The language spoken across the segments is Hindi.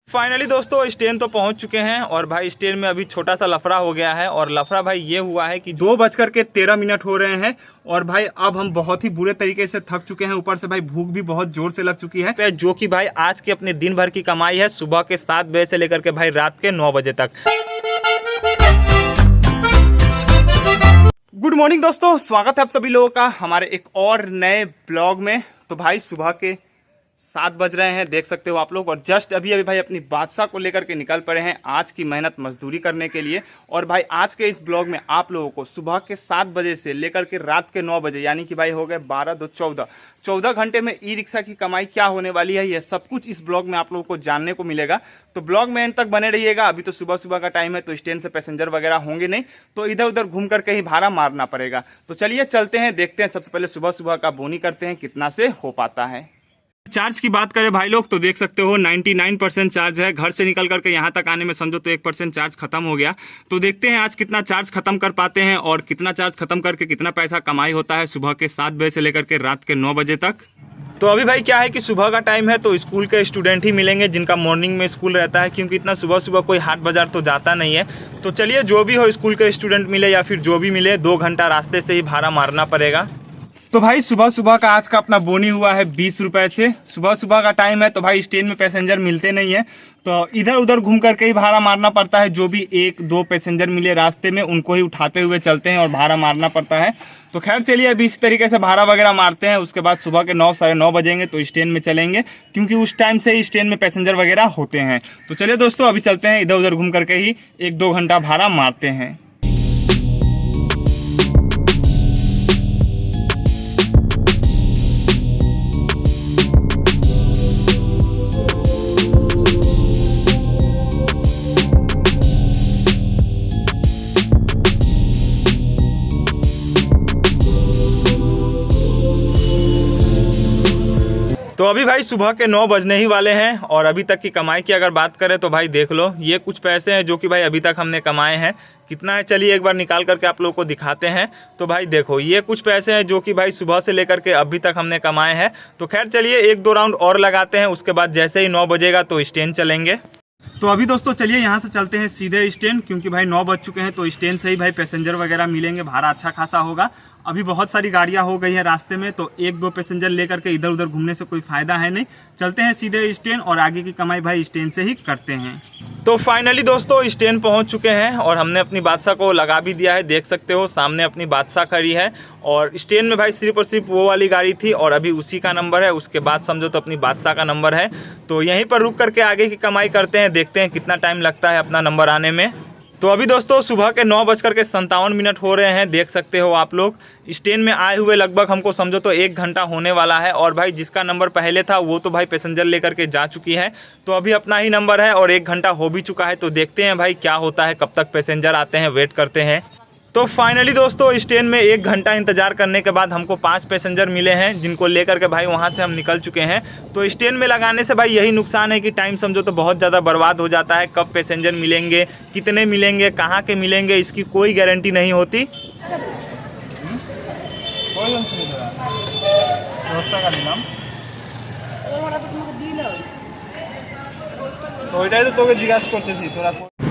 फाइनली दोस्तों स्टेशन तो पहुंच चुके हैं और भाई स्टेशन में अभी छोटा सा लफड़ा हो गया है। और लफड़ा भाई ये हुआ है कि 2:13 हो रहे हैं और भाई अब हम बहुत ही बुरे तरीके से थक चुके हैं। ऊपर से भाई भूख भी बहुत जोर से लग चुकी है, जो कि भाई आज की अपने दिन भर की कमाई है, सुबह के 7 बजे से लेकर के भाई रात के 9 बजे तक। गुड मॉर्निंग दोस्तों, स्वागत है आप सभी लोगों का हमारे एक और नए ब्लॉग में। तो भाई सुबह के 7 बज रहे हैं, देख सकते हो आप लोग। और जस्ट अभी भाई अपनी बादशाह को लेकर के निकल पड़े हैं आज की मेहनत मजदूरी करने के लिए। और भाई आज के इस ब्लॉग में आप लोगों को सुबह के 7 बजे से लेकर के रात के 9 बजे यानी कि भाई हो गए 12 2 14 घंटे में ई रिक्शा की कमाई क्या होने वाली है, ये सब कुछ इस ब्लॉग में आप लोगों को जानने को मिलेगा। तो ब्लॉग में एंड तक बने रहिएगा। अभी तो सुबह सुबह का टाइम है, तो स्टैंड से पैसेंजर वगैरह होंगे नहीं, तो इधर उधर घूम करके ही भाड़ा मारना पड़ेगा। तो चलिए चलते हैं, देखते हैं। सबसे पहले सुबह सुबह का बोनी करते हैं कितना से हो पाता है। चार्ज की बात करें भाई लोग तो देख सकते हो 99% चार्ज है। घर से निकल करके यहाँ तक आने में समझो तो 1% चार्ज खत्म हो गया। तो देखते हैं आज कितना चार्ज खत्म कर पाते हैं और कितना चार्ज खत्म करके कितना पैसा कमाई होता है सुबह के 7 बजे से लेकर के रात के 9 बजे तक। तो अभी भाई क्या है कि सुबह का टाइम है, तो स्कूल के स्टूडेंट ही मिलेंगे जिनका मॉर्निंग में स्कूल रहता है, क्योंकि इतना सुबह सुबह कोई हाट बाजार तो जाता नहीं है। तो चलिए जो भी हो, स्कूल के स्टूडेंट मिले या फिर जो भी मिले, 2 घंटा रास्ते से ही भाड़ा मारना पड़ेगा। तो भाई सुबह सुबह का आज का अपना बोनी हुआ है 20 रुपए से। सुबह सुबह का टाइम है तो भाई स्टैंड में पैसेंजर मिलते नहीं है, तो इधर उधर घूम करके ही भाड़ा मारना पड़ता है। जो भी 1-2 पैसेंजर मिले रास्ते में उनको ही उठाते हुए चलते हैं और भाड़ा मारना पड़ता है। तो खैर चलिए अभी इस तरीके से भाड़ा वगैरह मारते हैं। उसके बाद सुबह के 9 साढ़े 9 बजेंगे तो स्टैंड में चलेंगे, क्योंकि उस टाइम से ही स्टैंड में पैसेंजर वगैरह होते हैं। तो चलिए दोस्तों अभी चलते हैं, इधर उधर घूम करके ही 1-2 घंटा भाड़ा मारते हैं। तो अभी भाई सुबह के 9 बजने ही वाले हैं और अभी तक की कमाई की अगर बात करें तो भाई देख लो, ये कुछ पैसे हैं जो कि भाई अभी तक हमने कमाए हैं। कितना है चलिए एक बार निकाल करके आप लोगों को दिखाते हैं। तो भाई देखो ये कुछ पैसे हैं जो कि भाई सुबह से लेकर के अभी तक हमने कमाए हैं। तो खैर चलिए 1-2 राउंड और लगाते हैं, उसके बाद जैसे ही 9 बजेगा तो स्टैंड चलेंगे। तो अभी दोस्तों चलिए यहाँ से चलते हैं सीधे स्टैंड, क्योंकि भाई 9 बज चुके हैं, तो स्टैंड से ही भाई पैसेंजर वगैरह मिलेंगे, भाड़ा अच्छा खासा होगा। अभी बहुत सारी गाड़ियाँ हो गई हैं रास्ते में, तो 1-2 पैसेंजर लेकर के इधर उधर घूमने से कोई फायदा है नहीं। चलते हैं सीधे स्टैंड और आगे की कमाई भाई स्टैंड से ही करते हैं। तो फाइनली दोस्तों स्टैंड पहुंच चुके हैं और हमने अपनी बादशाह को लगा भी दिया है। देख सकते हो सामने अपनी बादशाह खड़ी है और स्टैंड में भाई सिर्फ और सिर्फ वो वाली गाड़ी थी और अभी उसी का नंबर है। उसके बाद समझो तो अपनी बादशाह का नंबर है। तो यहीं पर रुक करके आगे की कमाई करते हैं, देखते हैं कितना टाइम लगता है अपना नंबर आने में। तो अभी दोस्तों सुबह के 9:57 हो रहे हैं, देख सकते हो आप लोग। स्टैंड में आए हुए लगभग हमको समझो तो 1 घंटा होने वाला है। और भाई जिसका नंबर पहले था वो तो भाई पैसेंजर लेकर के जा चुकी है, तो अभी अपना ही नंबर है और 1 घंटा हो भी चुका है। तो देखते हैं भाई क्या होता है, कब तक पैसेंजर आते हैं, वेट करते हैं। तो फाइनली दोस्तों स्टैंड में 1 घंटा इंतजार करने के बाद हमको 5 पैसेंजर मिले हैं, जिनको लेकर के भाई वहां से हम निकल चुके हैं। तो स्टैंड में लगाने से भाई यही नुकसान है कि टाइम समझो तो बहुत ज़्यादा बर्बाद हो जाता है। कब पैसेंजर मिलेंगे, कितने मिलेंगे, कहाँ के मिलेंगे, इसकी कोई गारंटी नहीं होती।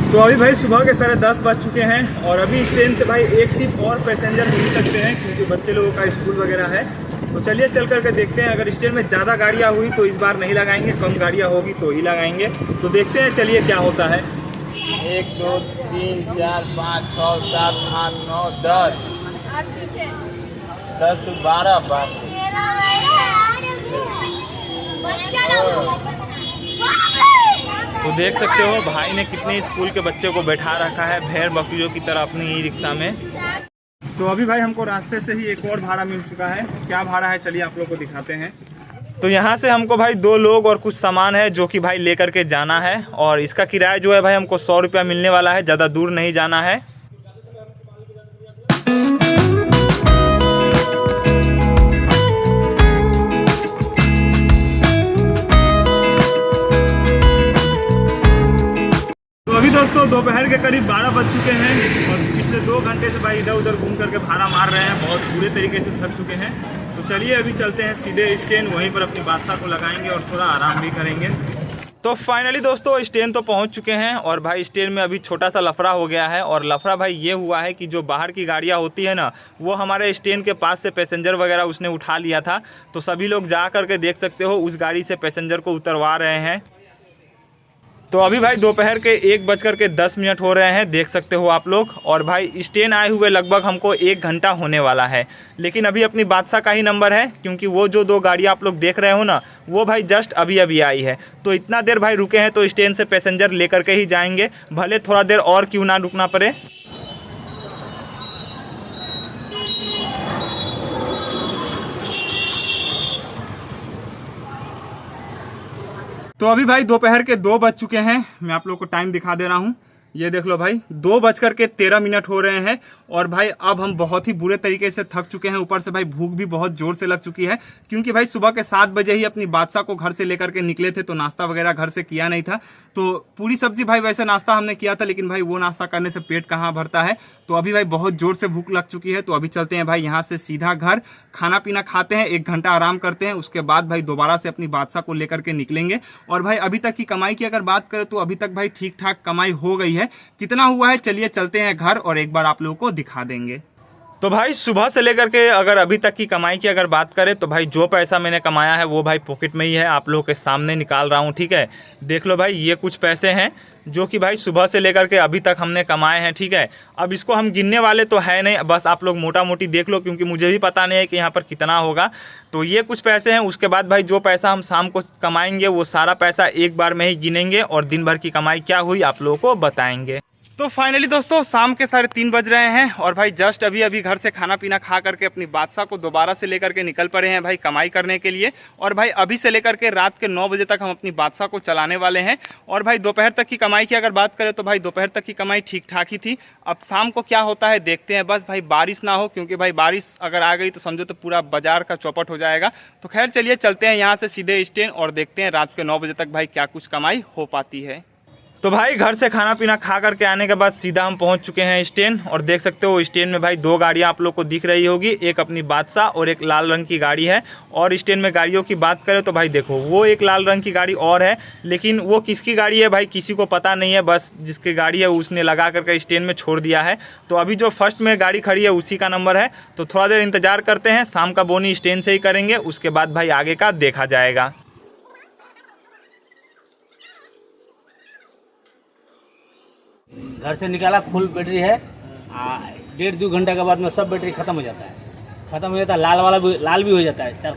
तो अभी भाई सुबह के 10:30 बज चुके हैं और अभी स्टैंड से भाई 1 टिप और पैसेंजर मिल सकते हैं, क्योंकि बच्चे लोगों का स्कूल वगैरह है। तो चलिए चल करके देखते हैं। अगर स्टैंड में ज़्यादा गाड़ियाँ हुई तो इस बार नहीं लगाएंगे, कम गाड़ियाँ होगी तो ही लगाएंगे। तो देखते हैं चलिए क्या होता है। 1 2 3 4 5 6 7 8 9 10 10 तो 12 तो देख सकते हो भाई ने कितने स्कूल के बच्चे को बैठा रखा है भेड़ बकरियों की तरह अपनी ई रिक्शा में। तो अभी भाई हमको रास्ते से ही एक और भाड़ा मिल चुका है। क्या भाड़ा है चलिए आप लोग को दिखाते हैं। तो यहाँ से हमको भाई 2 लोग और कुछ सामान है जो कि भाई लेकर के जाना है, और इसका किराया जो है भाई हमको 100 रुपया मिलने वाला है। ज़्यादा दूर नहीं जाना है। अभी दोस्तों दोपहर के करीब 12 बज चुके हैं और पिछले 2 घंटे से भाई इधर उधर घूम करके भाड़ा मार रहे हैं, बहुत बुरे तरीके से थक चुके हैं। तो चलिए अभी चलते हैं सीधे स्टैंड, वहीं पर अपनी बादशाह को लगाएंगे और थोड़ा आराम भी करेंगे। तो फाइनली दोस्तों स्टेन तो पहुंच चुके हैं और भाई स्टेन में अभी छोटा सा लफड़ा हो गया है। और लफड़ा भाई ये हुआ है कि जो बाहर की गाड़ियां होती है ना, वो हमारे स्टेन के पास से पैसेंजर वगैरह उसने उठा लिया था। तो सभी लोग जा करके देख सकते हो उस गाड़ी से पैसेंजर को उतरवा रहे हैं। तो अभी भाई दोपहर के 1:10 हो रहे हैं, देख सकते हो आप लोग। और भाई स्टेन आए हुए लगभग हमको 1 घंटा होने वाला है, लेकिन अभी अपनी बादशाह का ही नंबर है, क्योंकि वो जो 2 गाड़ियाँ आप लोग देख रहे हो ना, वो भाई जस्ट अभी अभी आई है। तो इतना देर भाई रुके हैं तो स्टेन से पैसेंजर लेकर के ही जाएंगे, भले थोड़ा देर और क्यों ना रुकना पड़े। तो अभी भाई दोपहर के 2 बज चुके हैं। मैं आप लोग को टाइम दिखा दे रहा हूँ, ये देख लो भाई 2:13 हो रहे हैं। और भाई अब हम बहुत ही बुरे तरीके से थक चुके हैं, ऊपर से भाई भूख भी बहुत जोर से लग चुकी है, क्योंकि भाई सुबह के 7 बजे ही अपनी बादशाह को घर से लेकर के निकले थे, तो नाश्ता वगैरह घर से किया नहीं था। तो पूरी सब्जी भाई वैसे नाश्ता हमने किया था, लेकिन भाई वो नाश्ता करने से पेट कहाँ भरता है। तो अभी भाई बहुत जोर से भूख लग चुकी है। तो अभी चलते हैं भाई यहाँ से सीधा घर, खाना पीना खाते हैं, 1 घंटा आराम करते हैं, उसके बाद भाई दोबारा से अपनी बादशाह को लेकर के निकलेंगे। और भाई अभी तक की कमाई की अगर बात करें तो अभी तक भाई ठीक ठाक कमाई हो गई है। कितना हुआ है चलिए चलते हैं घर और एक बार आप लोगों को दिखा देंगे। तो भाई सुबह से लेकर के अगर अभी तक की कमाई की अगर बात करें तो भाई जो पैसा मैंने कमाया है वो भाई पॉकेट में ही है, आप लोगों के सामने निकाल रहा हूँ, ठीक है। देख लो भाई ये कुछ पैसे हैं जो कि भाई सुबह से लेकर के अभी तक हमने कमाए हैं, ठीक है। अब इसको हम गिनने वाले तो है नहीं, बस आप लोग मोटा मोटी देख लो, क्योंकि मुझे भी पता नहीं है कि यहाँ पर कितना होगा। तो ये कुछ पैसे हैं। उसके बाद भाई जो पैसा हम शाम को कमाएंगे वो सारा पैसा एक बार में ही गिनेंगे और दिन भर की कमाई क्या हुई आप लोगों को बताएंगे। तो फाइनली दोस्तों शाम के 3:30 बज रहे हैं और भाई जस्ट अभी अभी घर से खाना पीना खा करके अपनी बादशाह को दोबारा से लेकर के निकल पड़े हैं भाई कमाई करने के लिए। और भाई अभी से लेकर के रात के 9 बजे तक हम अपनी बादशाह को चलाने वाले हैं। और भाई दोपहर तक की कमाई की अगर बात करें तो भाई दोपहर तक की कमाई ठीक ठाक ही थी। अब शाम को क्या होता है देखते हैं, बस भाई बारिश ना हो, क्योंकि भाई बारिश अगर आ गई तो समझो तो पूरा बाजार का चौपट हो जाएगा। तो खैर चलिए चलते हैं यहाँ से सीधे स्टैंड और देखते हैं रात के 9 बजे तक भाई क्या कुछ कमाई हो पाती है। तो भाई घर से खाना पीना खा करके आने के बाद सीधा हम पहुंच चुके हैं स्टैंड। और देख सकते हो स्टैंड में भाई 2 गाड़ियां आप लोग को दिख रही होगी, एक अपनी बादशाह और एक लाल रंग की गाड़ी है। और स्टैंड में गाड़ियों की बात करें तो भाई देखो वो एक लाल रंग की गाड़ी और है, लेकिन वो किसकी गाड़ी है भाई किसी को पता नहीं है, बस जिसकी गाड़ी है उसने लगा करके स्टैंड में छोड़ दिया है। तो अभी जो फर्स्ट में गाड़ी खड़ी है उसी का नंबर है। तो थोड़ा देर इंतजार करते हैं, शाम का बोनी स्टैंड से ही करेंगे, उसके बाद भाई आगे का देखा जाएगा। घर से निकाला फुल बैटरी है, 1.5-2 घंटा के बाद में सब बैटरी खत्म हो जाता है, लाल वाला भी लाल भी हो जाता है, 4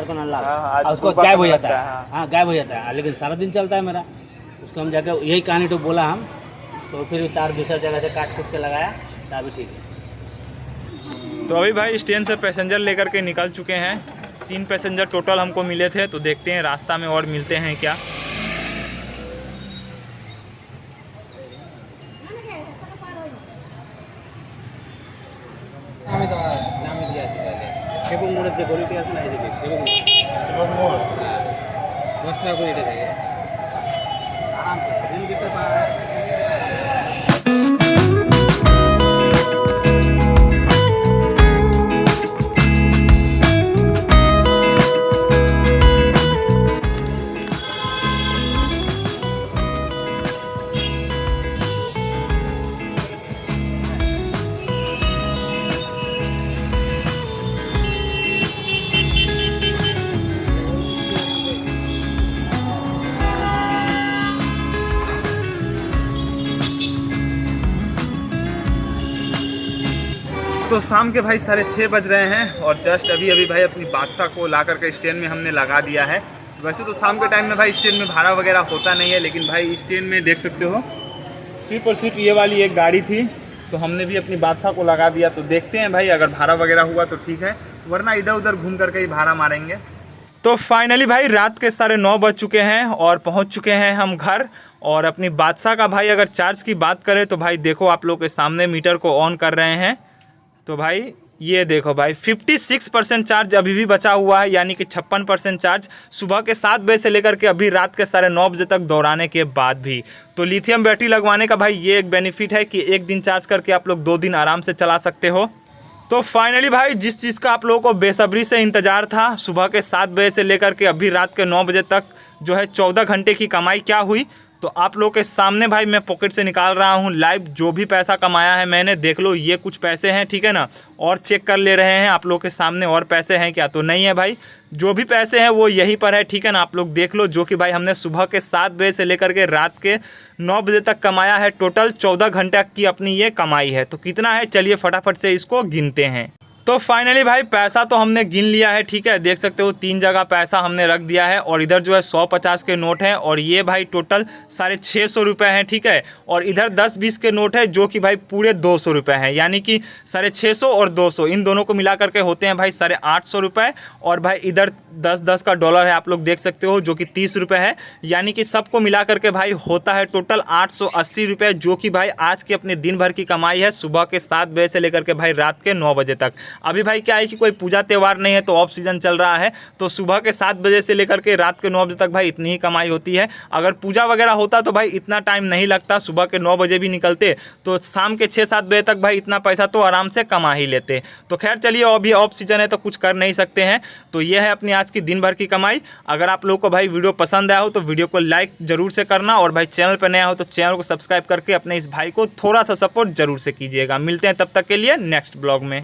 कोना लाल, और उसको गायब हो जाता है। हाँ गायब हो जाता है, लेकिन सारा दिन चलता है मेरा। उसको हम जाके यही कहानी तो बोला हम, तो फिर तार दूसरी जगह से काट कूट के लगाया, तार भी ठीक है। तो अभी भाई स्टैंड से पैसेंजर लेकर के निकल चुके हैं, 3 पैसेंजर टोटल हमको मिले थे। तो देखते हैं रास्ता में और मिलते हैं क्या। तो शाम के भाई 6:30 बज रहे हैं और जस्ट अभी अभी भाई अपनी बादशाह को ला करके स्टैंड में हमने लगा दिया है। वैसे तो शाम के टाइम में भाई स्टैंड में भाड़ा वगैरह होता नहीं है, लेकिन भाई स्टैंड में देख सकते हो सिर्फ और सिर्फ ये वाली एक गाड़ी थी, तो हमने भी अपनी बादशाह को लगा दिया। तो देखते हैं भाई अगर भाड़ा वगैरह हुआ तो ठीक है, वरना इधर उधर घूम करके ही भाड़ा मारेंगे। तो फाइनली भाई रात के 9:30 बज चुके हैं और पहुंच चुके हैं हम घर। और अपनी बादशाह का भाई अगर चार्ज की बात करें तो भाई देखो आप लोग के सामने मीटर को ऑन कर रहे हैं। तो भाई ये देखो भाई 56% चार्ज अभी भी बचा हुआ है, यानी कि 56% चार्ज सुबह के 7 बजे से लेकर के अभी रात के 9:30 बजे तक दौड़ाने के बाद भी। तो लिथियम बैटरी लगवाने का भाई ये एक बेनिफिट है कि एक दिन चार्ज करके आप लोग 2 दिन आराम से चला सकते हो। तो फाइनली भाई जिस चीज़ का आप लोगों को बेसब्री से इंतजार था, सुबह के 7 बजे से लेकर के अभी रात के 9 बजे तक जो है 14 घंटे की कमाई क्या हुई, तो आप लोगों के सामने भाई मैं पॉकेट से निकाल रहा हूँ लाइव जो भी पैसा कमाया है मैंने। देख लो ये कुछ पैसे हैं, ठीक है ना, और चेक कर ले रहे हैं आप लोगों के सामने और पैसे हैं क्या, तो नहीं है भाई, जो भी पैसे हैं वो यहीं पर है, ठीक है ना। आप लोग देख लो जो कि भाई हमने सुबह के 7 बजे से लेकर के रात के 9 बजे तक कमाया है। टोटल 14 घंटे की अपनी ये कमाई है। तो कितना है चलिए फटाफट से इसको गिनते हैं। तो फाइनली भाई पैसा तो हमने गिन लिया है, ठीक है, देख सकते हो 3 जगह पैसा हमने रख दिया है और इधर जो है 150 के नोट हैं और ये भाई टोटल 650 रुपये हैं, ठीक है। और इधर 10-20 के नोट है जो कि भाई पूरे 200 रुपये हैं, यानी कि 650 और 200 इन दोनों को मिला करके होते हैं भाई 850 रुपये। और भाई इधर 10-10 का डॉलर है, आप लोग देख सकते हो, जो कि 30 रुपये है, यानी कि सबको मिला करके भाई होता है टोटल 880 रुपये, जो कि भाई आज की अपने दिन भर की कमाई है सुबह के 7 बजे से लेकर के भाई रात के 9 बजे तक। अभी भाई क्या है कि कोई पूजा त्यौहार नहीं है तो ऑफ सीजन चल रहा है, तो सुबह के 7 बजे से लेकर के रात के 9 बजे तक भाई इतनी ही कमाई होती है। अगर पूजा वगैरह होता तो भाई इतना टाइम नहीं लगता, सुबह के 9 बजे भी निकलते तो शाम के 6-7 बजे तक भाई इतना पैसा तो आराम से कमा ही लेते। तो खैर चलिए अभी ऑफ सीजन है तो कुछ कर नहीं सकते हैं। तो ये है अपनी आज की दिन भर की कमाई। अगर आप लोगों को भाई वीडियो पसंद आया हो तो वीडियो को लाइक जरूर से करना और भाई चैनल पर नया हो तो चैनल को सब्सक्राइब करके अपने इस भाई को थोड़ा सा सपोर्ट जरूर से कीजिएगा। मिलते हैं तब तक के लिए नेक्स्ट ब्लॉग में।